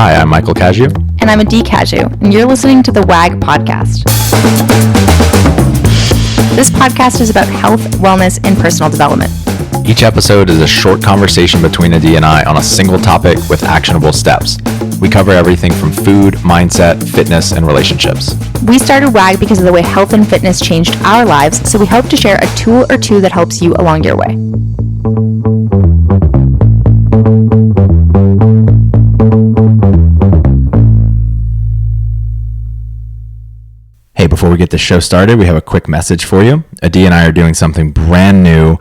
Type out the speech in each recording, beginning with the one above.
Hi, I'm Michael Cashew. And I'm Adee Cashew, and you're listening to the WAG podcast. This podcast is about health, wellness, and personal development. Each episode is a short conversation between Adee and I on a single topic with actionable steps. We cover everything from food, mindset, fitness, and relationships. We started WAG because of the way health and fitness changed our lives, so we hope to share a tool or two that helps you along your way. Hey, before we get the show started, we have a quick message for you. Adee and I are doing something brand new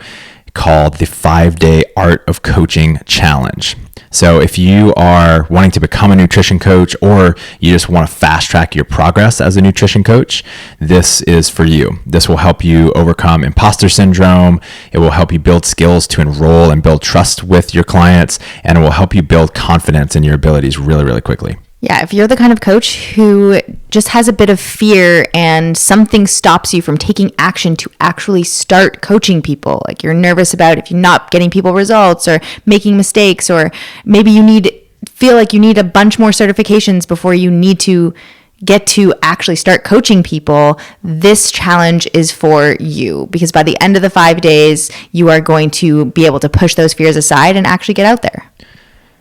called the 5-Day Art of Coaching Challenge. So if you are wanting to become a nutrition coach or you just want to fast track your progress as a nutrition coach, this is for you. This will help you overcome imposter syndrome. It will help you build skills to enroll and build trust with your clients, and it will help you build confidence in your abilities really, really quickly. Yeah, if you're the kind of coach who just has a bit of fear and something stops you from taking action to actually start coaching people, like you're nervous about if you're not getting people results or making mistakes, or maybe you feel like you need a bunch more certifications before you need to get to actually start coaching people, this challenge is for you, because by the end of the 5 days, you are going to be able to push those fears aside and actually get out there.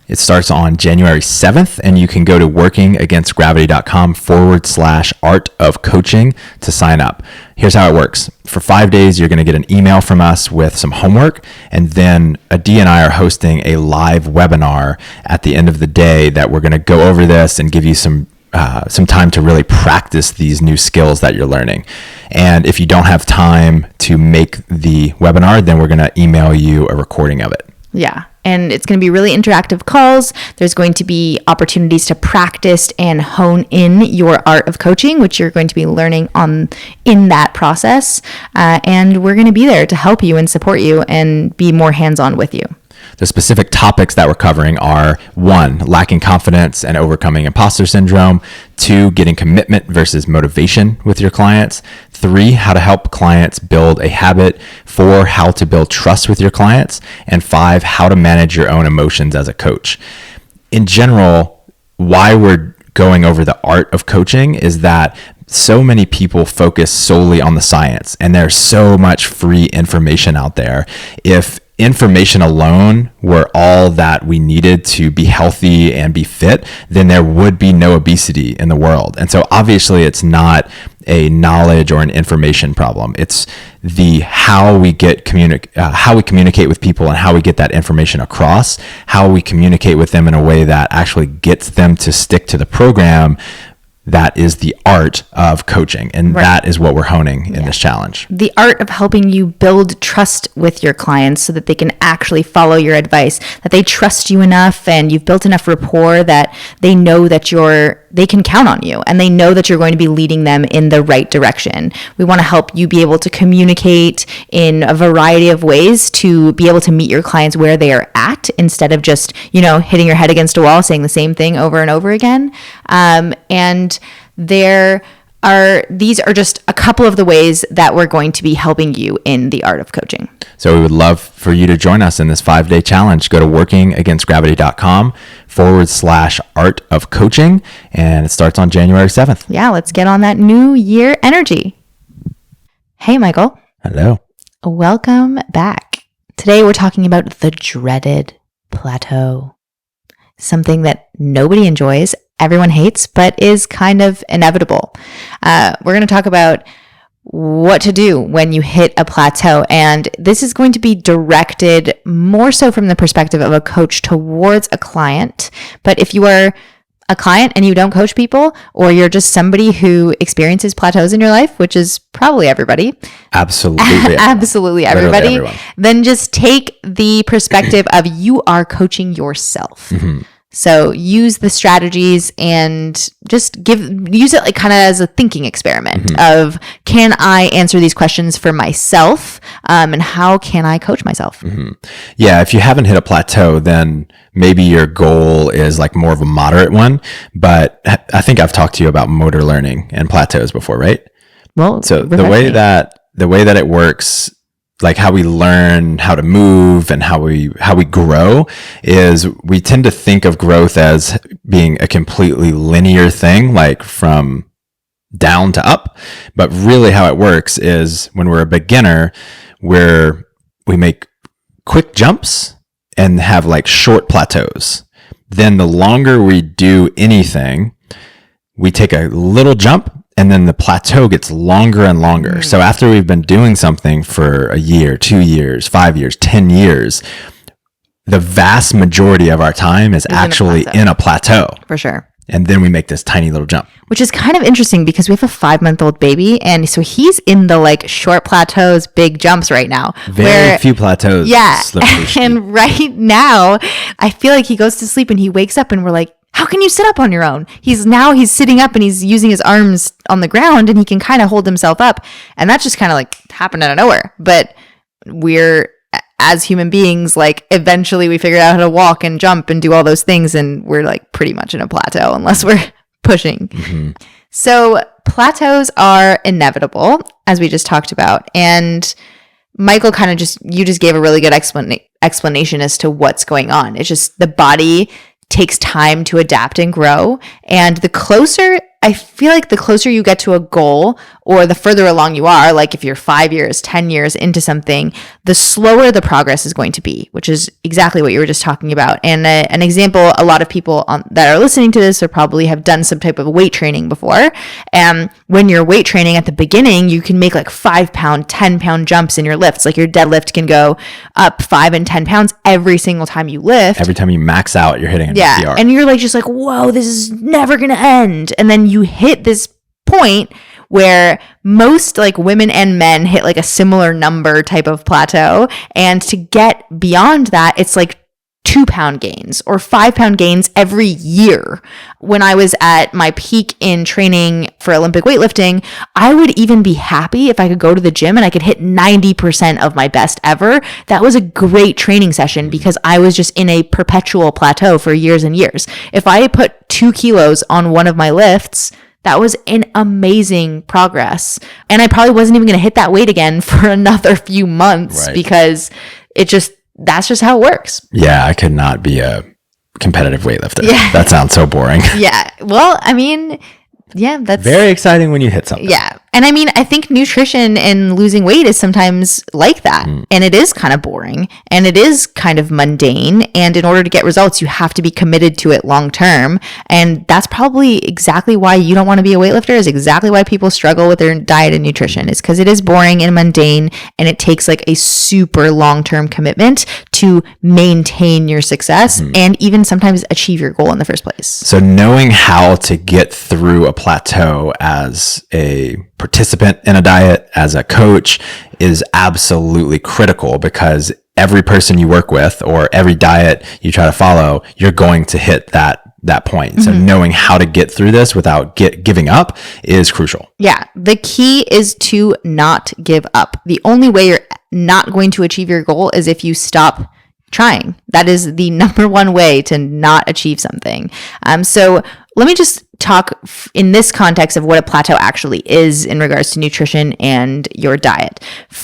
It starts on January 7th, and you can go to workingagainstgravity.com/art of coaching to sign up. Here's how it works. For 5 days, you're going to get an email from us with some homework, and then Adee and I are hosting a live webinar at the end of the day that we're going to go over this and give you some time to really practice these new skills that you're learning. And if you don't have time to make the webinar, then we're going to email you a recording of it. Yeah. And it's going to be really interactive calls. There's going to be opportunities to practice and hone in your art of coaching, which you're going to be learning in that process. And we're going to be there to help you and support you and be more hands-on with you. The specific topics that we're covering are 1, lacking confidence and overcoming imposter syndrome. 2, getting commitment versus motivation with your clients. 3, how to help clients build a habit. 4, how to build trust with your clients. And 5, how to manage your own emotions as a coach. In general, why we're going over the art of coaching is that so many people focus solely on the science, and there's so much free information out there. If information alone were all that we needed to be healthy and be fit, then there would be no obesity in the world. And so obviously it's not a knowledge or an information problem. It's the how we communicate with people and how we get that information across, how we communicate with them in a way that actually gets them to stick to the program. That is the art of coaching, and right. That is what we're honing in this challenge. The art of helping you build trust with your clients so that they can actually follow your advice, that they trust you enough and you've built enough rapport that they know that they can count on you and they know that you're going to be leading them in the right direction. We want to help you be able to communicate in a variety of ways to be able to meet your clients where they are at, instead of just, hitting your head against a wall, saying the same thing over and over again. And these are just a couple of the ways that we're going to be helping you in the art of coaching. So we would love for you to join us in this 5-day challenge. Go to workingagainstgravity.com/art of coaching, and it starts on January 7th. Yeah, let's get on that new year energy. Hey, Michael. Hello. Welcome back. Today we're talking about the dreaded plateau. Something that nobody enjoys, everyone hates, but is kind of inevitable. We're going to talk about what to do when you hit a plateau. And this is going to be directed more so from the perspective of a coach towards a client. But if you are a client and you don't coach people, or you're just somebody who experiences plateaus in your life, which is probably everybody. Absolutely everybody. Then just take the perspective of you are coaching yourself. Mm-hmm. So use the strategies and just use it like kind of as a thinking experiment of, can I answer these questions for myself? And how can I coach myself? Mm-hmm. Yeah. If you haven't hit a plateau, then maybe your goal is like more of a moderate one, but I think I've talked to you about motor learning and plateaus before, right? Well, so the way that it works like how we learn how to move and how we grow is we tend to think of growth as being a completely linear thing, like from down to up. But really how it works is when we're a beginner, we make quick jumps and have like short plateaus. Then the longer we do anything, we take a little jump and then the plateau gets longer and longer. So after we've been doing something for a year, 2 years, 5 years, 10 years, the vast majority of our time is actually in a plateau. For sure. And then we make this tiny little jump. Which is kind of interesting because we have a 5-month-old baby. And so he's in the like short plateaus, big jumps right now. Very few plateaus. Yeah. And right now, I feel like he goes to sleep and he wakes up and we're like, how can you sit up on your own? He's sitting up and he's using his arms on the ground and he can kind of hold himself up. And that just kind of like happened out of nowhere. But we're, as human beings, like eventually we figured out how to walk and jump and do all those things. And we're like pretty much in a plateau unless we're pushing. Mm-hmm. So plateaus are inevitable, as we just talked about. And Michael you just gave a really good explanation as to what's going on. It's just the body takes time to adapt and grow. And I feel like the closer you get to a goal or the further along you are, like if you're 5 years, 10 years into something, the slower the progress is going to be, which is exactly what you were just talking about. And an example, a lot of people that are listening to this or probably have done some type of weight training before. And when you're weight training at the beginning, you can make like 5 pound, 10 pound jumps in your lifts. Like your deadlift can go up 5 and 10 pounds every single time you lift. Every time you max out, you're hitting a PR. And you're like, just like, whoa, this is never going to end. And then you hit this point where most like women and men hit like a similar number type of plateau. And to get beyond that, it's like 2 pound gains or 5 pound gains every year. When I was at my peak in training for Olympic weightlifting, I would even be happy if I could go to the gym and I could hit 90% of my best ever. That was a great training session because I was just in a perpetual plateau for years and years. If I put 2 kilos on one of my lifts, that was an amazing progress. And I probably wasn't even going to hit that weight again for another few months because that's just how it works. Yeah, I could not be a competitive weightlifter. Yeah. That sounds so boring. Yeah. Well, I mean, yeah, that's very exciting when you hit something. Yeah. And I mean, I think nutrition and losing weight is sometimes like that. And it is kind of boring and it is kind of mundane. And in order to get results, you have to be committed to it long term. And that's probably exactly why you don't want to be a weightlifter, is exactly why people struggle with their diet and nutrition, is because it is boring and mundane and it takes like a super long term commitment to maintain your success and even sometimes achieve your goal in the first place. So knowing how to get through a plateau as a participant in a diet, as a coach, is absolutely critical, because every person you work with or every diet you try to follow, you're going to hit that point. So knowing how to get through this without giving up is crucial. Yeah. The key is to not give up. The only way you're not going to achieve your goal is if you stop trying. That is the number one way to not achieve something. So let me just talk in this context of what a plateau actually is in regards to nutrition and your diet.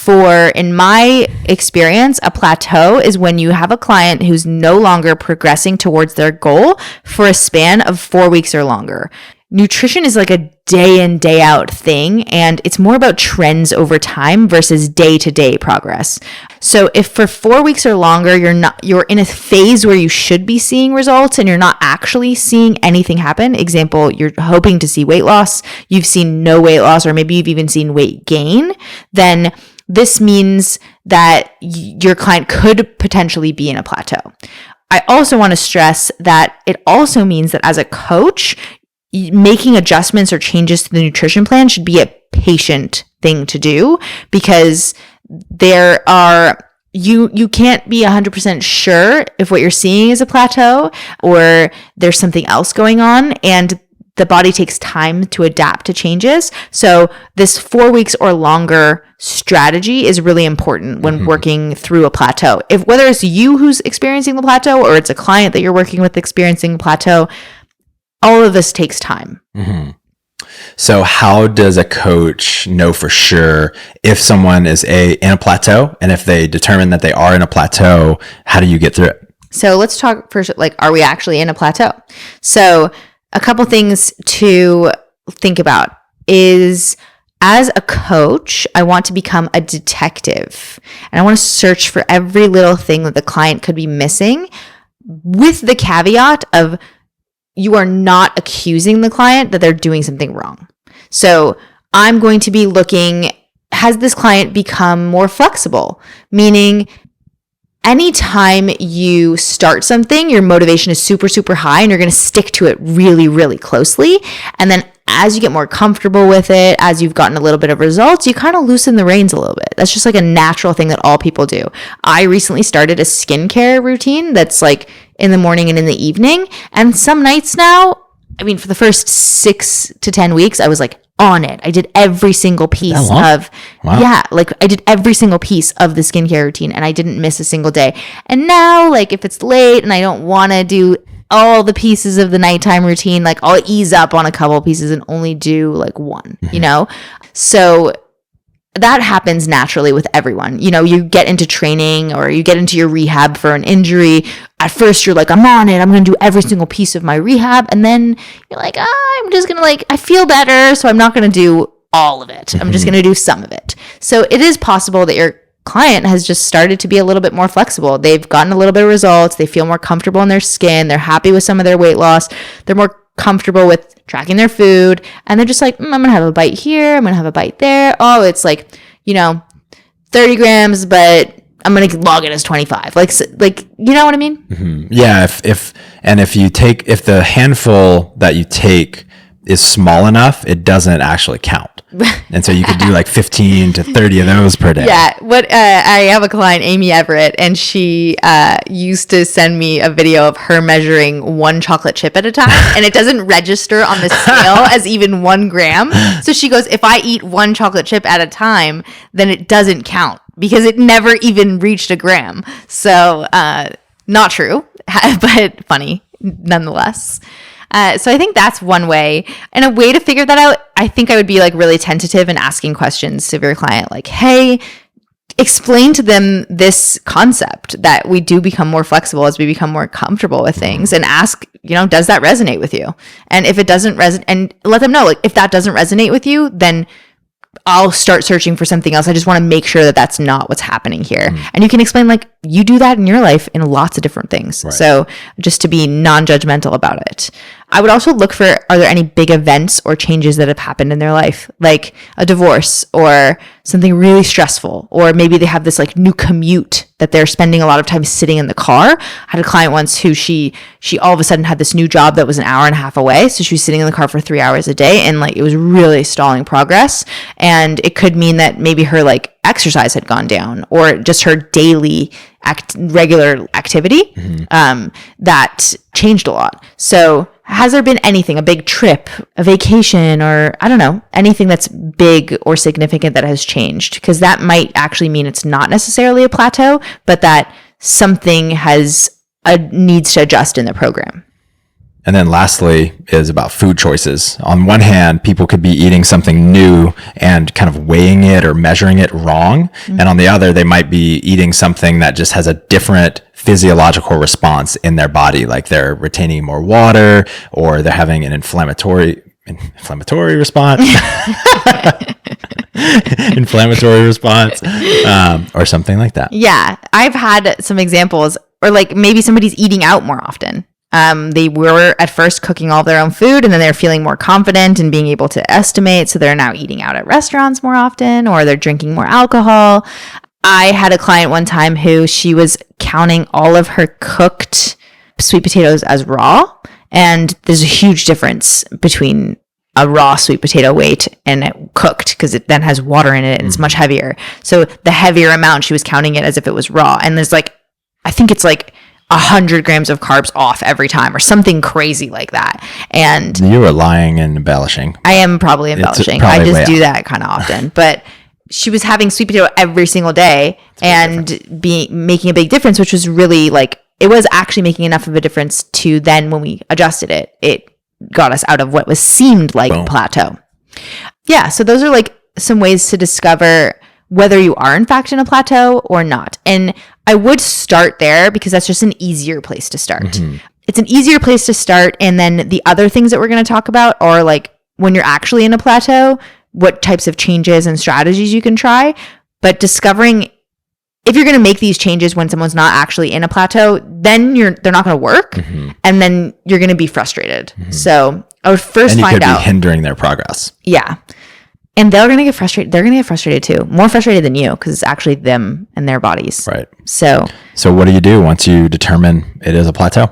In my experience, a plateau is when you have a client who's no longer progressing towards their goal for a span of 4 weeks or longer. Nutrition is like a day in, day out thing, and it's more about trends over time versus day-to-day progress. So if for 4 weeks or longer, you're in a phase where you should be seeing results and you're not actually seeing anything happen. Example, you're hoping to see weight loss, you've seen no weight loss, or maybe you've even seen weight gain, then this means that your client could potentially be in a plateau. I also want to stress that it also means that as a coach, making adjustments or changes to the nutrition plan should be a patient thing to do, because you can't be 100% sure if what you're seeing is a plateau or there's something else going on, and the body takes time to adapt to changes. So this 4 weeks or longer strategy is really important when working through a plateau. Whether it's you who's experiencing the plateau or it's a client that you're working with experiencing the plateau, all of this takes time. So how does a coach know for sure if someone is in a plateau, and if they determine that they are in a plateau, how do you get through it? So let's talk first, like, are we actually in a plateau? So a couple things to think about is, as a coach, I want to become a detective, and I want to search for every little thing that the client could be missing, with the caveat of you are not accusing the client that they're doing something wrong. So I'm going to be looking, has this client become more flexible? Meaning, anytime you start something, your motivation is super, super high, and you're going to stick to it really, really closely. And then as you get more comfortable with it, as you've gotten a little bit of results, you kind of loosen the reins a little bit. That's just like a natural thing that all people do. I recently started a skincare routine that's like in the morning and in the evening. And some nights now, I mean, for the first 6 to 10 weeks, I was like on it. I did every single piece of, Wow. like I did every single piece of the skincare routine, and I didn't miss a single day. And now, like, if it's late and I don't want to do all the pieces of the nighttime routine, like, I'll ease up on a couple pieces and only do like one, you know? So that happens naturally with everyone. You know, you get into training or you get into your rehab for an injury. At first you're like, I'm on it. I'm going to do every single piece of my rehab. And then you're like, I'm just going to, like, I feel better, so I'm not going to do all of it. I'm just going to do some of it. So it is possible that your client has just started to be a little bit more flexible. They've gotten a little bit of results. They feel more comfortable in their skin. They're happy with some of their weight loss. They're more comfortable with tracking their food. And they're just like, I'm going to have a bite here. I'm going to have a bite there. Oh, it's like, 30 grams, but I'm going to log it as 25. Like, you know what I mean? Mm-hmm. Yeah. If the handful that you take is small enough, it doesn't actually count. And so you could do like 15 to 30 of those per day. Yeah. I have a client, Amy Everett, and she used to send me a video of her measuring one chocolate chip at a time, and it doesn't register on the scale as even 1 gram. So she goes, if I eat one chocolate chip at a time, then it doesn't count because it never even reached a gram. So not true, but funny nonetheless. So I think that's one way. And a way to figure that out, I think I would be like really tentative and asking questions to your client, like, hey, explain to them this concept that we do become more flexible as we become more comfortable with things, and ask, does that resonate with you? And if it doesn't resonate, and let them know, like, if that doesn't resonate with you, then I'll start searching for something else. I just want to make sure that that's not what's happening here. And you can explain, like, you do that in your life in lots of different things. Right. So just to be non-judgmental about it. I would also look for, are there any big events or changes that have happened in their life? Like a divorce or something really stressful, or maybe they have this like new commute that they're spending a lot of time sitting in the car. I had a client once who she all of a sudden had this new job that was an hour and a half away. So she was sitting in the car for 3 hours a day, and like it was really stalling progress. And it could mean that maybe her like exercise had gone down, or just her daily regular activity that changed a lot. So has there been anything, a big trip, a vacation, or I don't know, anything that's big or significant that has changed? Because that might actually mean it's not necessarily a plateau, but that something needs to adjust in the program. And then lastly is about food choices. On one hand, people could be eating something new and kind of weighing it or measuring it wrong. Mm-hmm. And on the other, they might be eating something that just has a different physiological response in their body. Like they're retaining more water, or they're having an inflammatory response. Inflammatory response, or something like that. Yeah. I've had some examples, or like maybe somebody's eating out more often. They were at first cooking all their own food, and then they're feeling more confident and being able to estimate. So they're now eating out at restaurants more often, or they're drinking more alcohol. I had a client one time who she was counting all of her cooked sweet potatoes as raw. And there's a huge difference between a raw sweet potato weight and it cooked, because it then has water in it and it's much heavier. So the heavier amount, she was counting it as if it was raw. And there's like, I think it's like 100 grams of carbs off every time, or something crazy like that. And you are lying and embellishing. I am probably embellishing. I just do that kind of often. But she was having sweet potato every single day and making a big difference, which was really like, it was actually making enough of a difference to then when we adjusted it, it got us out of what seemed like plateau. Yeah. So those are like some ways to discover whether you are in fact in a plateau or not. And I would start there because that's just an easier place to start. Mm-hmm. It's an easier place to start. And then the other things that we're going to talk about are like when you're actually in a plateau, what types of changes and strategies you can try. But discovering if you're going to make these changes when someone's not actually in a plateau, then they're not going to work. Mm-hmm. And then you're going to be frustrated. Mm-hmm. So I would first find out. And you could be hindering their progress. Yeah. And they're going to get frustrated. They're going to get frustrated too. More frustrated than you because it's actually them and their bodies. Right. So what do you do once you determine it is a plateau?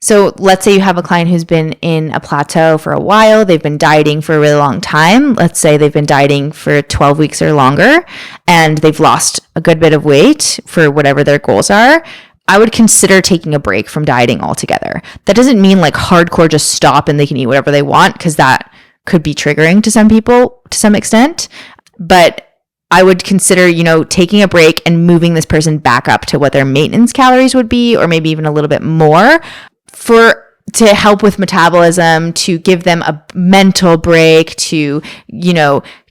So let's say you have a client who's been in a plateau for a while. They've been dieting for a really long time. Let's say they've been dieting for 12 weeks or longer, and they've lost a good bit of weight for whatever their goals are. I would consider taking a break from dieting altogether. That doesn't mean like hardcore just stop and they can eat whatever they want, because that could be triggering to some people to some extent. But I would consider, taking a break and moving this person back up to what their maintenance calories would be, or maybe even a little bit more, to help with metabolism, to give them a mental break, to,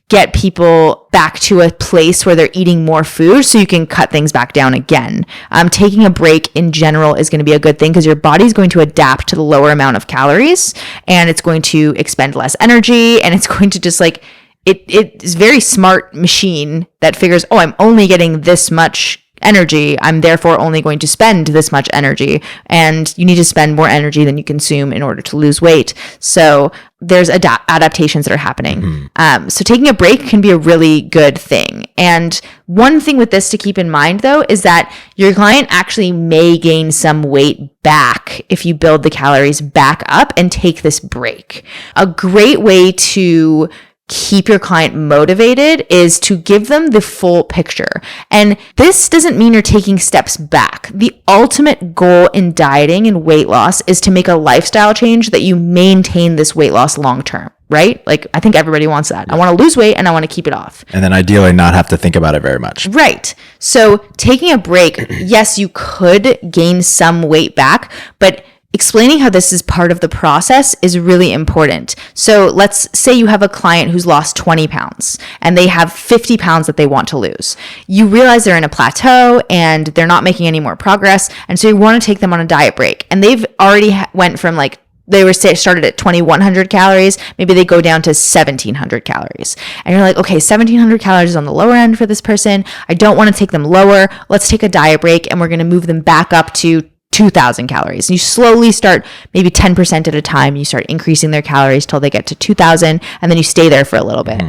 get people back to a place where they're eating more food so you can cut things back down again. Taking a break in general is going to be a good thing because your body's going to adapt to the lower amount of calories, and it's going to expend less energy, and it's going to just like, it is a very smart machine that figures, oh, I'm only getting this much energy. I'm therefore only going to spend this much energy, and you need to spend more energy than you consume in order to lose weight. So there's adaptations that are happening. Mm-hmm. So taking a break can be a really good thing. And one thing with this to keep in mind, though, is that your client actually may gain some weight back if you build the calories back up and take this break. A great way to keep your client motivated is to give them the full picture. And this doesn't mean you're taking steps back. The ultimate goal in dieting and weight loss is to make a lifestyle change that you maintain this weight loss long term, right? Like, I think everybody wants that. Yeah. I want to lose weight and I want to keep it off. And then ideally not have to think about it very much. Right. So taking a break, yes, you could gain some weight back, but explaining how this is part of the process is really important. So let's say you have a client who's lost 20 pounds and they have 50 pounds that they want to lose. You realize they're in a plateau and they're not making any more progress. And so you want to take them on a diet break. And they've already went from like, they were started at 2,100 calories. Maybe they go down to 1,700 calories. And you're like, okay, 1,700 calories is on the lower end for this person. I don't want to take them lower. Let's take a diet break and we're going to move them back up to 2,000 calories. And you slowly start maybe 10% at a time. You start increasing their calories till they get to 2,000, and then you stay there for a little bit.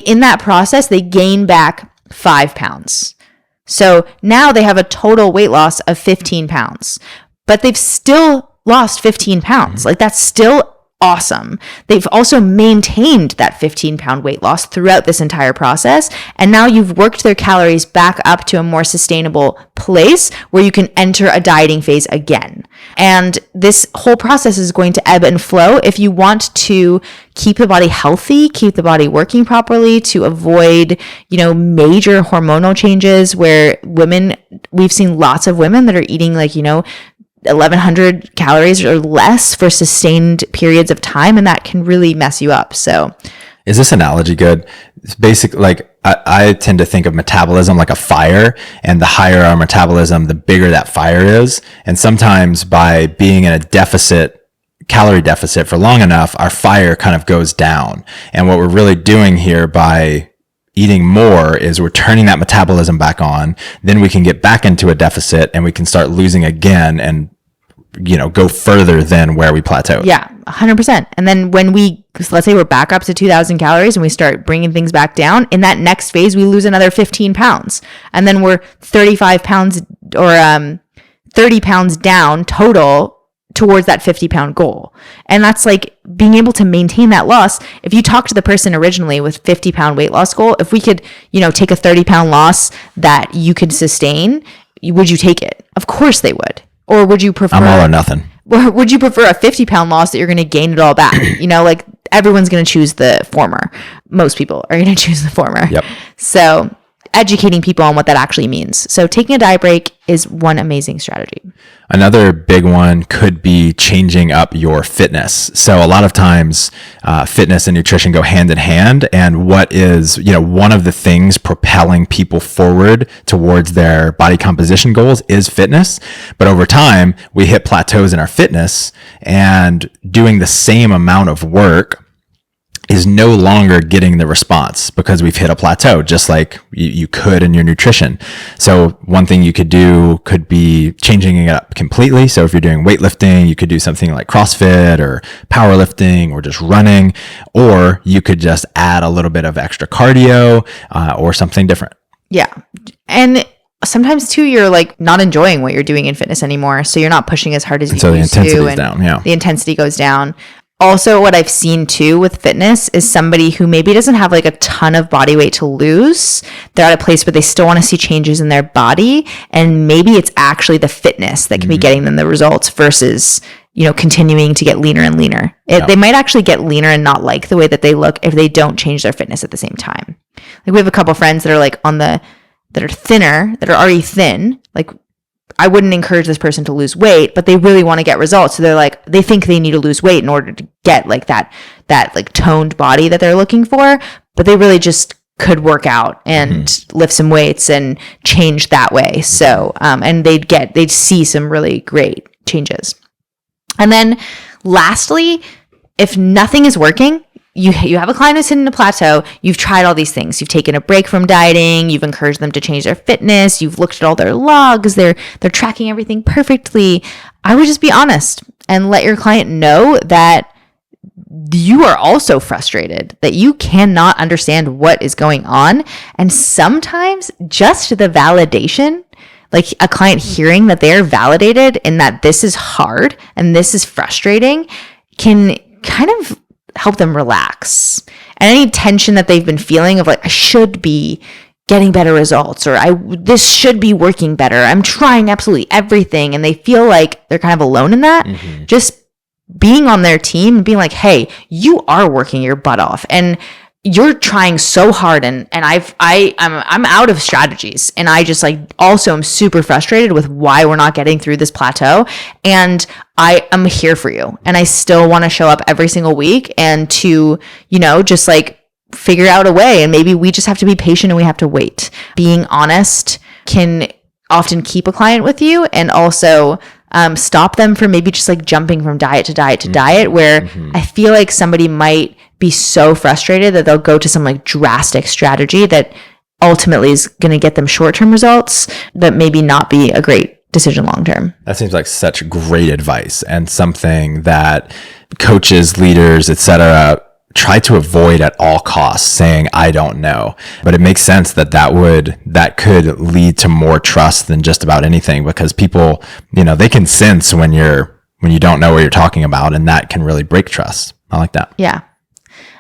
In that process, they gain back 5 pounds. So now they have a total weight loss of 15 pounds, but they've still lost 15 pounds. Like, that's still awesome. They've also maintained that 15-pound weight loss throughout this entire process. And now you've worked their calories back up to a more sustainable place where you can enter a dieting phase again. And this whole process is going to ebb and flow. If you want to keep the body healthy, keep the body working properly, to avoid, major hormonal changes where we've seen lots of women that are eating 1,100 calories or less for sustained periods of time, and that can really mess you up. So is this analogy good? It's basically like I tend to think of metabolism like a fire, and the higher our metabolism, the bigger that fire is. And sometimes by being in a calorie deficit for long enough, our fire kind of goes down. And what we're really doing here by eating more is we're turning that metabolism back on. Then we can get back into a deficit and we can start losing again and, go further than where we plateaued. Yeah, 100%. And then when let's say we're back up to 2,000 calories and we start bringing things back down, in that next phase, we lose another 15 pounds. And then we're 35 pounds or 30 pounds down total towards that 50-pound goal. And that's like being able to maintain that loss. If you talk to the person originally with 50-pound weight loss goal, if we could, take a 30-pound loss that you could sustain, would you take it? Of course they would. Or would you prefer... I'm all or nothing. Or would you prefer a 50-pound loss that you're going to gain it all back? Everyone's going to choose the former. Most people are going to choose the former. Yep. So educating people on what that actually means. So taking a diet break is one amazing strategy. Another big one could be changing up your fitness. So a lot of times fitness and nutrition go hand in hand. And what is, one of the things propelling people forward towards their body composition goals is fitness. But over time, we hit plateaus in our fitness, and doing the same amount of work is no longer getting the response because we've hit a plateau, just like you could in your nutrition. So one thing you could do could be changing it up completely. So if you're doing weightlifting, you could do something like CrossFit or powerlifting or just running, or you could just add a little bit of extra cardio or something different. Yeah. And sometimes too, you're like not enjoying what you're doing in fitness anymore. So you're not pushing as hard as you used to. So the intensity is down. Yeah. The intensity goes down. Also, what I've seen too with fitness is somebody who maybe doesn't have like a ton of body weight to lose. They're at a place where they still want to see changes in their body. And maybe it's actually the fitness that can be getting them the results versus, continuing to get leaner and leaner. They might actually get leaner and not like the way that they look if they don't change their fitness at the same time. Like we have a couple friends that are like that are thinner, that are already thin. Like I wouldn't encourage this person to lose weight, but they really want to get results. So they're like, they think they need to lose weight in order to get like that like toned body that they're looking for, but they really just could work out and lift some weights and change that way. So, and they'd see some really great changes. And then lastly, if nothing is working, you have a client who's hitting a plateau, you've tried all these things. You've taken a break from dieting, you've encouraged them to change their fitness, you've looked at all their logs, they're tracking everything perfectly. I would just be honest and let your client know that you are also frustrated, that you cannot understand what is going on. And sometimes just the validation, like a client hearing that they're validated and that this is hard and this is frustrating, can kind of help them relax. And any tension that they've been feeling of like, I should be getting better results, or this should be working better, I'm trying absolutely everything, and they feel like they're kind of alone in that. Just being on their team and being like, hey, you are working your butt off and you're trying so hard, and I'm out of strategies, and I just like also am super frustrated with why we're not getting through this plateau, and I am here for you, and I still want to show up every single week and to just like figure out a way, and maybe we just have to be patient and we have to wait. Being honest can often keep a client with you, and also stop them from maybe just like jumping from diet to diet to diet, where I feel like somebody might be so frustrated that they'll go to some like drastic strategy that ultimately is going to get them short-term results, but maybe not be a great decision long-term. That seems like such great advice, and something that coaches, leaders, etc., try to avoid at all costs, saying, I don't know. But it makes sense that could lead to more trust than just about anything, because people, they can sense when you don't know what you're talking about, and that can really break trust. I like that. Yeah.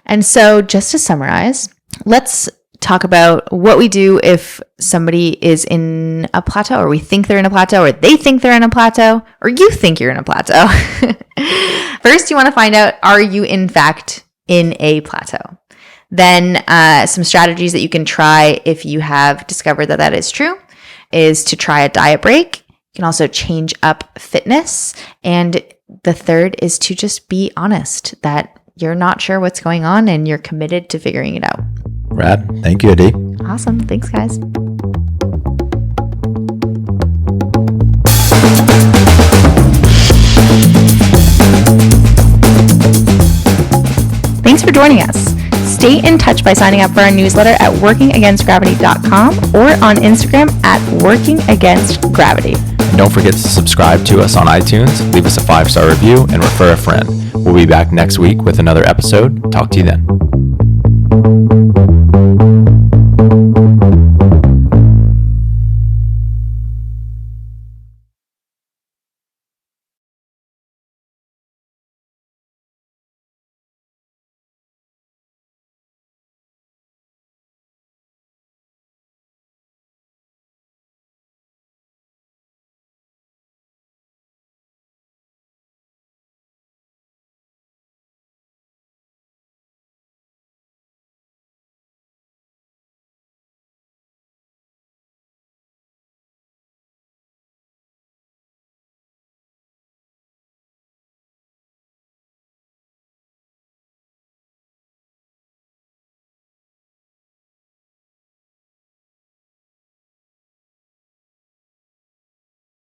And so just to summarize, let's talk about what we do if somebody is in a plateau, or we think they're in a plateau, or they think they're in a plateau, or you think you're in a plateau. First, you want to find out, are you in fact in a plateau? Then some strategies that you can try if you have discovered that is true is to try a diet break. You can also change up fitness. And the third is to just be honest that you're not sure what's going on and you're committed to figuring it out. Rad. Thank you, Adee. Awesome. Thanks, guys. Thanks for joining us. Stay in touch by signing up for our newsletter at workingagainstgravity.com or on Instagram at workingagainstgravity. And don't forget to subscribe to us on iTunes, leave us a 5-star review, and refer a friend. We'll be back next week with another episode. Talk to you then.